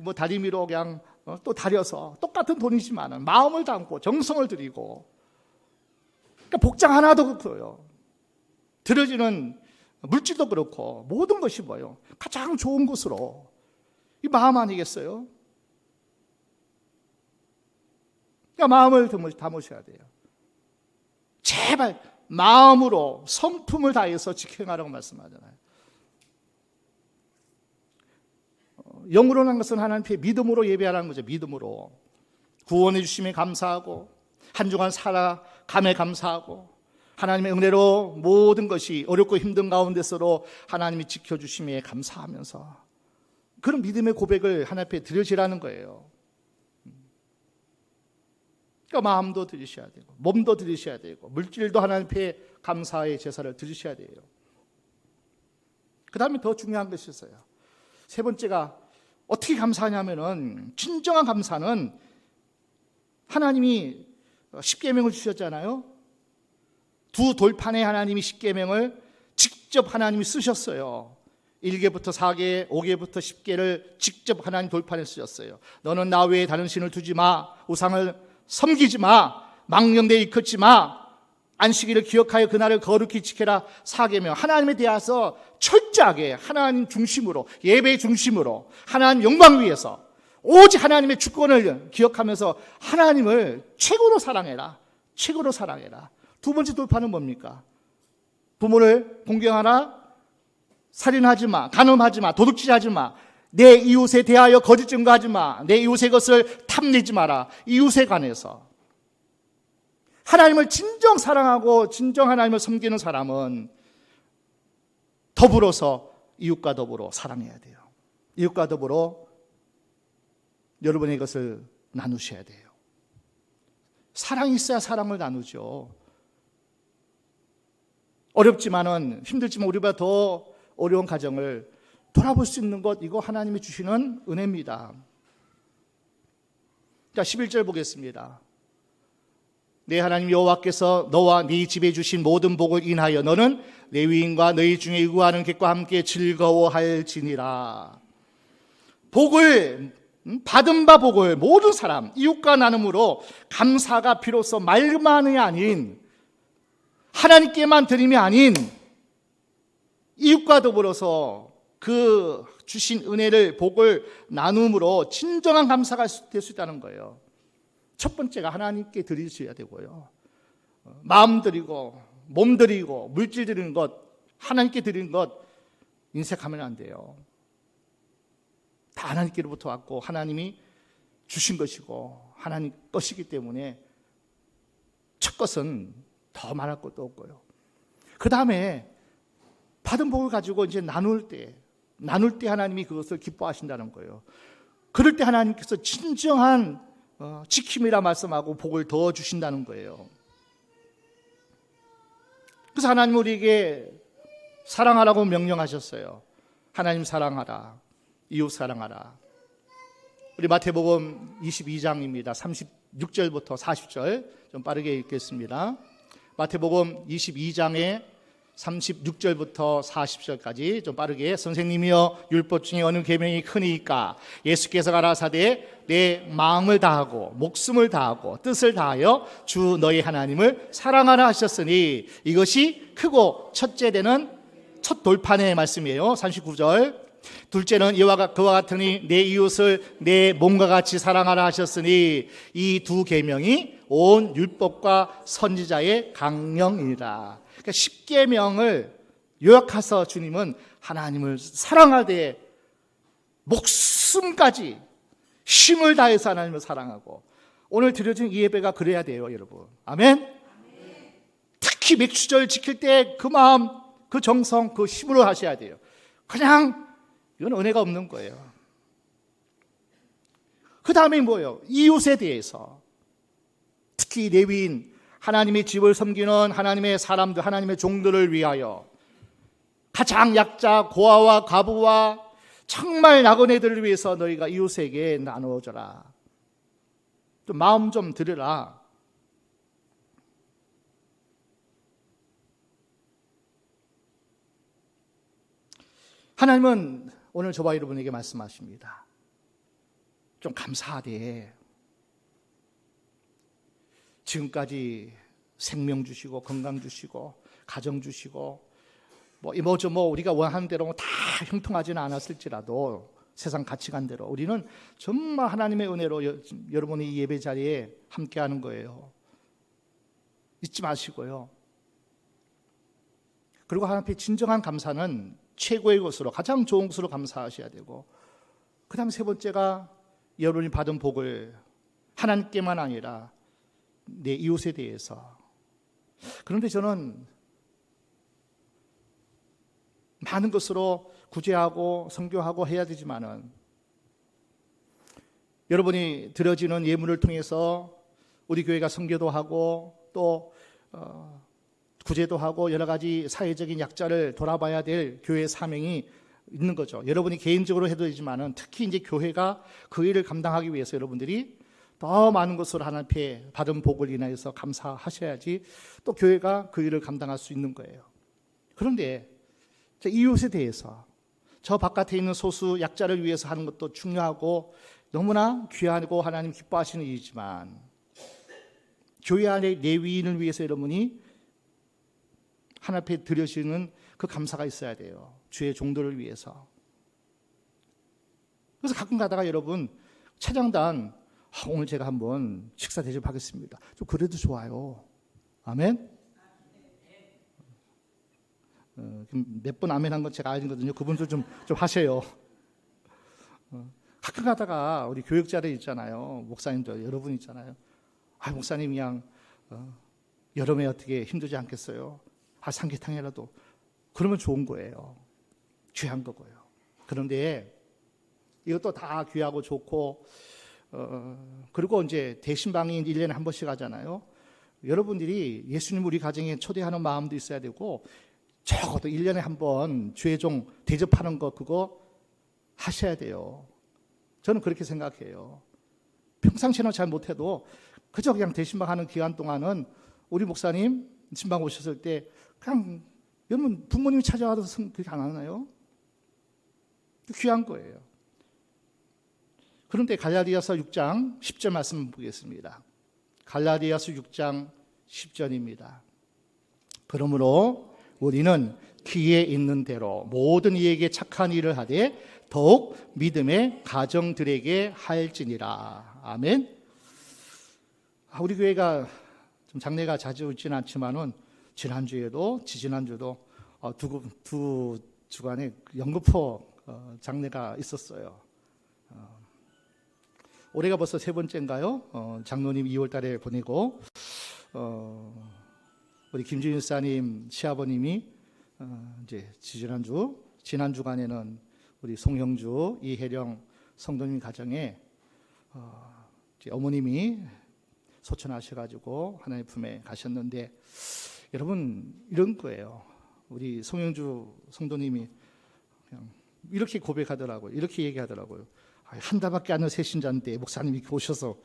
뭐 다리미로 그냥 또 다려서 똑같은 돈이지만 마음을 담고 정성을 드리고, 그러니까 복장 하나도 그렇고요, 드려지는 물질도 그렇고 모든 것이 뭐예요? 가장 좋은 것으로, 이 마음 아니겠어요? 그러니까 마음을 담으셔야 돼요. 제발 마음으로 성품을 다해서 직행하라고 말씀하잖아요. 영으로 한 것은 하나님 앞에 믿음으로 예배하라는 거죠. 믿음으로 구원해 주심에 감사하고 한 주간 살아감에 감사하고 하나님의 은혜로 모든 것이 어렵고 힘든 가운데서도 하나님이 지켜주심에 감사하면서 그런 믿음의 고백을 하나님 앞에 드려지라는 거예요. 그러니까 마음도 드리셔야 되고 몸도 드리셔야 되고 물질도 하나님 앞에 감사의 제사를 드리셔야 돼요. 그 다음에 더 중요한 것이 있어요. 세 번째가 어떻게 감사하냐면은, 진정한 감사는 하나님이 십계명을 주셨잖아요. 두 돌판에 하나님이 십계명을 직접 하나님이 쓰셨어요. 1계부터 4계, 5계부터 10계를 직접 하나님 돌판에 쓰셨어요. 너는 나 외에 다른 신을 두지 마, 우상을 섬기지 마, 망령되이 일컫지 마, 안식일을 기억하여 그날을 거룩히 지켜라. 4계명, 하나님에 대해서 철저하게 하나님 중심으로, 예배 중심으로, 하나님 영광 위해서 오직 하나님의 주권을 기억하면서 하나님을 최고로 사랑해라. 최고로 사랑해라. 두 번째 돌파는 뭡니까? 부모를 공경하라, 살인하지 마, 간음하지 마, 도둑질하지 마, 내 이웃에 대하여 거짓 증거하지 마, 내 이웃의 것을 탐내지 마라. 이웃에 관해서 하나님을 진정 사랑하고 진정 하나님을 섬기는 사람은 더불어서 이웃과 더불어 사랑해야 돼요. 이웃과 더불어 여러분의 것을 나누셔야 돼요. 사랑이 있어야 사랑을 나누죠. 어렵지만은, 힘들지만 우리보다 더 어려운 가정을 돌아볼 수 있는 것, 이거 하나님이 주시는 은혜입니다. 자, 11절 보겠습니다. 내 하나님 여호와께서 너와 네 집에 주신 모든 복을 인하여 너는 레위인과 너희 중에 의구하는 객과 함께 즐거워할지니라. 복을 받은 바 복을 모든 사람 이웃과 나눔으로 감사가 비로소 말만이 아닌 하나님께만 드림이 아닌 이웃과 더불어서 그 주신 은혜를 복을 나눔으로 진정한 감사가 될 수 있다는 거예요. 첫 번째가 하나님께 드리셔야 되고요. 마음 드리고 몸 드리고 물질 드리는 것, 하나님께 드리는 것 인색하면 안 돼요. 다 하나님께로부터 왔고 하나님이 주신 것이고 하나님 것이기 때문에 첫 것은 더 말할 것도 없고요. 그 다음에 받은 복을 가지고 이제 나눌 때 하나님이 그것을 기뻐하신다는 거예요. 그럴 때 하나님께서 진정한 지킴이라 말씀하고 복을 더 주신다는 거예요. 그래서 하나님 우리에게 사랑하라고 명령하셨어요. 하나님 사랑하라, 이웃 사랑하라. 우리 마태복음 22장입니다. 36절부터 40절 좀 빠르게 읽겠습니다. 마태복음 22장에 36절부터 40절까지 좀 빠르게. 선생님이여 율법 중에 어느 계명이 크니까? 예수께서 가라사대 내 마음을 다하고 목숨을 다하고 뜻을 다하여 주 너희 하나님을 사랑하라 하셨으니 이것이 크고 첫째 되는 첫 돌판의 말씀이에요. 39절. 둘째는 이와 그와 같으니 내 이웃을 내 몸과 같이 사랑하라 하셨으니 이 두 계명이 온 율법과 선지자의 강령이니라. 그러니까 10계명을 요약해서 주님은 하나님을 사랑하되 목숨까지 힘을 다해서 하나님을 사랑하고, 오늘 드려진 이 예배가 그래야 돼요, 여러분. 아멘? 특히 맥주절 지킬 때 그 마음, 그 정성, 그 힘으로 하셔야 돼요. 그냥 이건 은혜가 없는 거예요. 그 다음에 뭐예요? 이웃에 대해서, 특히 레위인, 하나님의 집을 섬기는 하나님의 사람들, 하나님의 종들을 위하여 가장 약자, 고아와 과부와 정말 나그네들을 위해서 너희가 이웃에게 나누어줘라. 좀 마음 좀 들으라. 하나님은 오늘 저와 여러분에게 말씀하십니다. 좀 감사하되 지금까지 생명 주시고 건강 주시고 가정 주시고 우리가 원하는 대로 다 형통하지는 않았을지라도 세상 가치관대로 우리는 정말 하나님의 은혜로 여러분이 이 예배 자리에 함께하는 거예요. 잊지 마시고요. 그리고 하나님 앞에 진정한 감사는 최고의 것으로, 가장 좋은 것으로 감사하셔야 되고, 그 다음 세 번째가 여러분이 받은 복을 하나님께만 아니라 내 이웃에 대해서. 그런데 저는 많은 것으로 구제하고 선교하고 해야 되지만은, 여러분이 드려지는 예물을 통해서 우리 교회가 선교도 하고 또 구제도 하고 여러 가지 사회적인 약자를 돌아봐야 될 교회의 사명이 있는 거죠. 여러분이 개인적으로 해도 되지만은 특히 이제 교회가 그 일을 감당하기 위해서 여러분들이 더 많은 것으로 하나님 앞에 받은 복을 인하여서 감사하셔야지 또 교회가 그 일을 감당할 수 있는 거예요. 그런데 이웃에 대해서, 저 바깥에 있는 소수 약자를 위해서 하는 것도 중요하고 너무나 귀하고 하나님 기뻐하시는 일이지만, 교회 안에 레위인을 위해서 여러분이 하나님 앞에 드려지는 그 감사가 있어야 돼요. 주의 종들을 위해서. 그래서 가끔 가다가 여러분 차장단, 오늘 제가 한번 식사 대접하겠습니다. 좀 그래도 좋아요. 아멘? 몇 번 아멘 한 건 제가 알거든요. 그분도 좀 하세요. 가끔 가다가 우리 교육자들 있잖아요. 목사님들 여러분 있잖아요. 목사님 그냥 여름에 어떻게 힘들지 않겠어요? 삼계탕이라도. 그러면 좋은 거예요. 귀한 거고요. 그런데 이것도 다 귀하고 좋고, 그리고 이제 대신방이 1년에 한 번씩 하잖아요. 여러분들이 예수님 우리 가정에 초대하는 마음도 있어야 되고, 적어도 1년에 한 번 주의종 대접하는 거, 그거 하셔야 돼요. 저는 그렇게 생각해요. 평상시에는 잘 못해도 그저 그냥 대신방 하는 기간 동안은 우리 목사님 신방 오셨을 때 그냥 여러분 부모님이 찾아와서 그렇게 안 하나요? 귀한 거예요. 그런데 갈라디아서 6장 10절 말씀 보겠습니다. 갈라디아서 6장 10절입니다. 그러므로 우리는 귀에 있는 대로 모든 이에게 착한 일을 하되 더욱 믿음의 가정들에게 할지니라. 아멘. 우리 교회가 좀 장례가 자주 있지는 않지만은 지난주에도 지지난주도 두 주간에 영급포 장례가 있었어요. 올해가 벌써 세 번째인가요? 장로님 2월 달에 보내고 우리 김주윤 사님 시아버님이 이제 지난 주간에는 우리 송형주 이혜령 성도님 가정에 어머님이 소천하셔가지고 하나님 품에 가셨는데, 여러분 이런 거예요. 우리 송영주 성도님이 그냥 이렇게 고백하더라고요. 이렇게 얘기하더라고요. 한 달밖에 안 된 새신자인데 목사님이 이렇게 오셔서.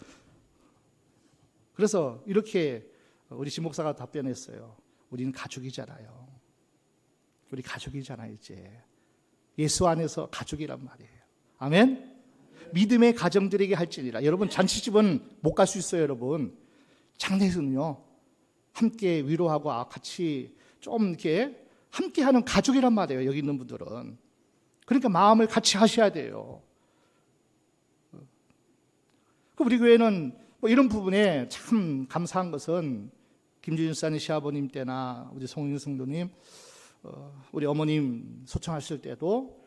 그래서 이렇게 우리 진 목사가 답변했어요. 우리는 가족이잖아요. 우리 가족이잖아요. 이제 예수 안에서 가족이란 말이에요. 아멘. 믿음의 가정들에게 할지니라. 여러분 잔치집은 못 갈 수 있어요. 여러분 장례는요 함께 위로하고 같이 좀 이렇게 함께하는 가족이란 말이에요. 여기 있는 분들은. 그러니까 마음을 같이 하셔야 돼요. 우리 교회는 뭐 이런 부분에 참 감사한 것은 김주윤 사님 시아버님 때나 우리 송윤 성도님, 우리 어머님 소청하실 때도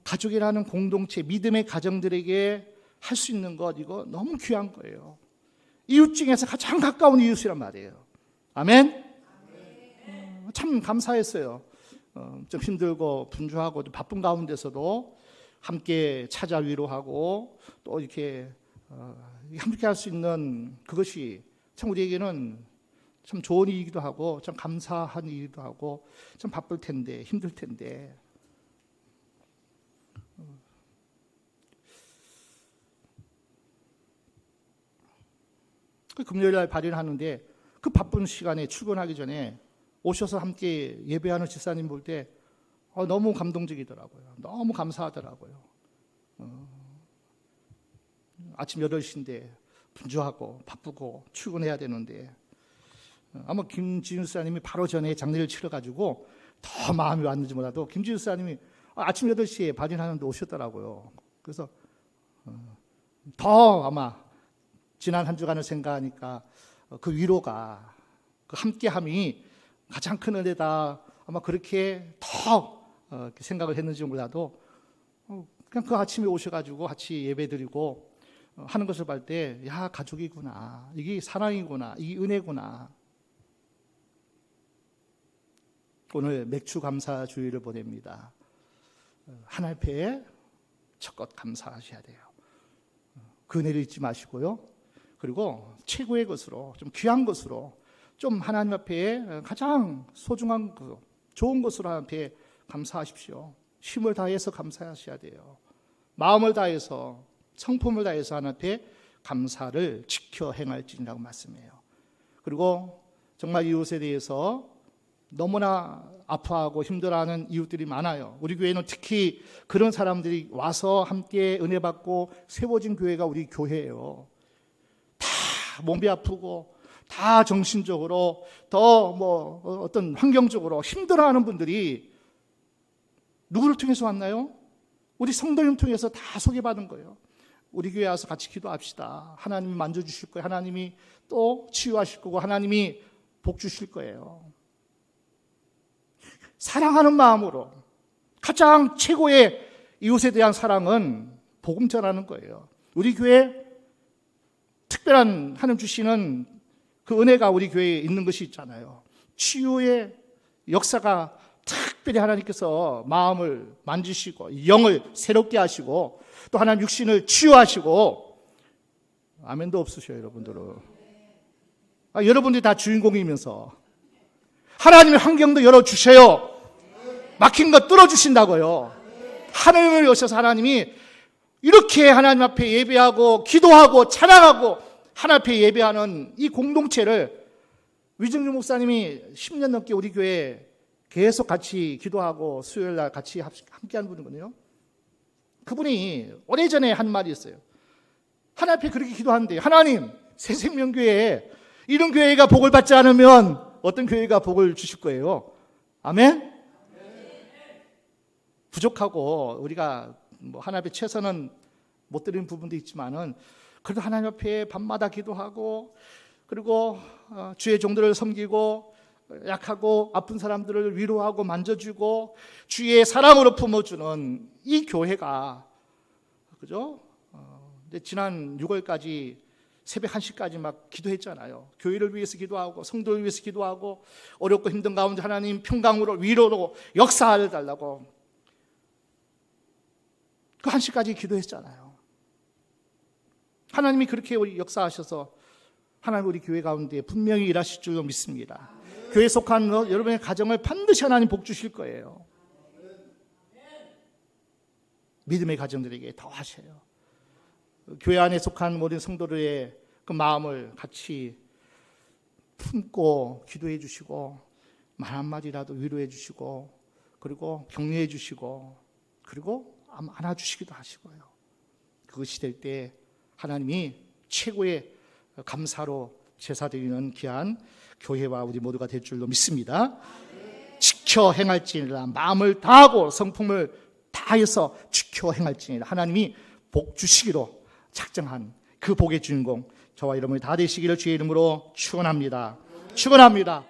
가족이라는 공동체, 믿음의 가정들에게 할 수 있는 것, 이거 너무 귀한 거예요. 이웃 중에서 가장 가까운 이웃이란 말이에요. 아멘? 참 감사했어요. 좀 힘들고 분주하고 바쁜 가운데서도 함께 찾아 위로하고 또 이렇게 함께 할 수 있는 그것이 참 우리에게는 참 좋은 일이기도 하고 참 감사한 일이기도 하고 참 바쁠 텐데 힘들 텐데, 금요일 날 발의를 하는데 그 바쁜 시간에 출근하기 전에 오셔서 함께 예배하는 집사님 볼 때 너무 감동적이더라고요. 너무 감사하더라고요. 아침 8시인데 분주하고 바쁘고 출근해야 되는데, 아마 김지윤 사님이 바로 전에 장례를 치러가지고 더 마음이 왔는지 몰라도 김지윤 사님이 아침 8시에 발인하는데 오셨더라고요. 그래서 더 아마 지난 한 주간을 생각하니까 그 위로가, 그 함께함이 가장 큰 은혜다, 아마 그렇게 더 생각을 했는지 몰라도 그냥 그 아침에 오셔가지고 같이 예배드리고 하는 것을 볼 때, 야, 가족이구나, 이게 사랑이구나, 이게 은혜구나. 오늘 맥주 감사 주일을 보냅니다. 하나님 앞에 첫껏 감사하셔야 돼요. 그 은혜를 잊지 마시고요. 그리고 최고의 것으로, 좀 귀한 것으로, 좀 하나님 앞에 가장 소중한 것, 좋은 것으로 하나님 앞에 감사하십시오. 힘을 다해서 감사하셔야 돼요. 마음을 다해서, 성품을 다해서 하나님 앞에 감사를 지켜 행할지니라고 말씀해요. 그리고 정말 이웃에 대해서 너무나 아파하고 힘들어하는 이웃들이 많아요. 우리 교회는 특히 그런 사람들이 와서 함께 은혜 받고 세워진 교회가 우리 교회예요. 다 몸이 아프고 다 정신적으로 더 어떤 환경적으로 힘들어하는 분들이 누구를 통해서 왔나요? 우리 성도님 통해서 다 소개받은 거예요. 우리 교회 와서 같이 기도합시다. 하나님이 만져주실 거예요. 하나님이 또 치유하실 거고 하나님이 복 주실 거예요. 사랑하는 마음으로 가장 최고의 이웃에 대한 사랑은 복음 전하는 거예요. 우리 교회 특별한 하나님 주시는 그 은혜가 우리 교회에 있는 것이 있잖아요. 치유의 역사가 특별히 하나님께서 마음을 만지시고 영을 새롭게 하시고 또 하나님 육신을 치유하시고, 아멘도 없으셔요 여러분들은. 여러분들이 다 주인공이면서 하나님의 환경도 열어주셔요. 막힌 거 뚫어주신다고요. 하나님을 오셔서 하나님이 이렇게 하나님 앞에 예배하고 기도하고 찬양하고 하나님 앞에 예배하는 이 공동체를, 위정주 목사님이 10년 넘게 우리 교회에 계속 같이 기도하고 수요일 날 같이 함께하는 분이거든요. 그분이 오래전에 한 말이 있어요. 하나님 앞에 그렇게 기도하는데, 하나님, 새생명교회 이런 교회가 복을 받지 않으면 어떤 교회가 복을 주실 거예요? 아멘? 부족하고 우리가 하나님 앞에 최선은 못 드리는 부분도 있지만은 그래도 하나님 앞에 밤마다 기도하고, 그리고 주의 종들을 섬기고, 약하고 아픈 사람들을 위로하고 만져주고 주의 사랑으로 품어주는 이 교회가, 그죠? 지난 6월까지 새벽 1시까지 막 기도했잖아요. 교회를 위해서 기도하고 성도를 위해서 기도하고, 어렵고 힘든 가운데 하나님 평강으로 위로로 역사를 달라고 그 1시까지 기도했잖아요. 하나님이 그렇게 우리 역사하셔서 하나님 우리 교회 가운데 분명히 일하실 줄로 믿습니다. 교회에 속한 여러분의 가정을 반드시 하나님 복 주실 거예요. 믿음의 가정들에게 더 하셔요. 교회 안에 속한 모든 성도들의 그 마음을 같이 품고 기도해 주시고, 말 한마디라도 위로해 주시고, 그리고 격려해 주시고, 그리고 안아주시기도 하시고요. 그것이 될 때 하나님이 최고의 감사로 제사 드리는 귀한 교회와 우리 모두가 될 줄로 믿습니다. 지켜 행할지니라. 마음을 다하고 성품을 다해서 지켜 행할지니라. 하나님이 복 주시기로 작정한 그 복의 주인공 저와 여러분이 다 되시기를 주의 이름으로 축원합니다. 축원합니다.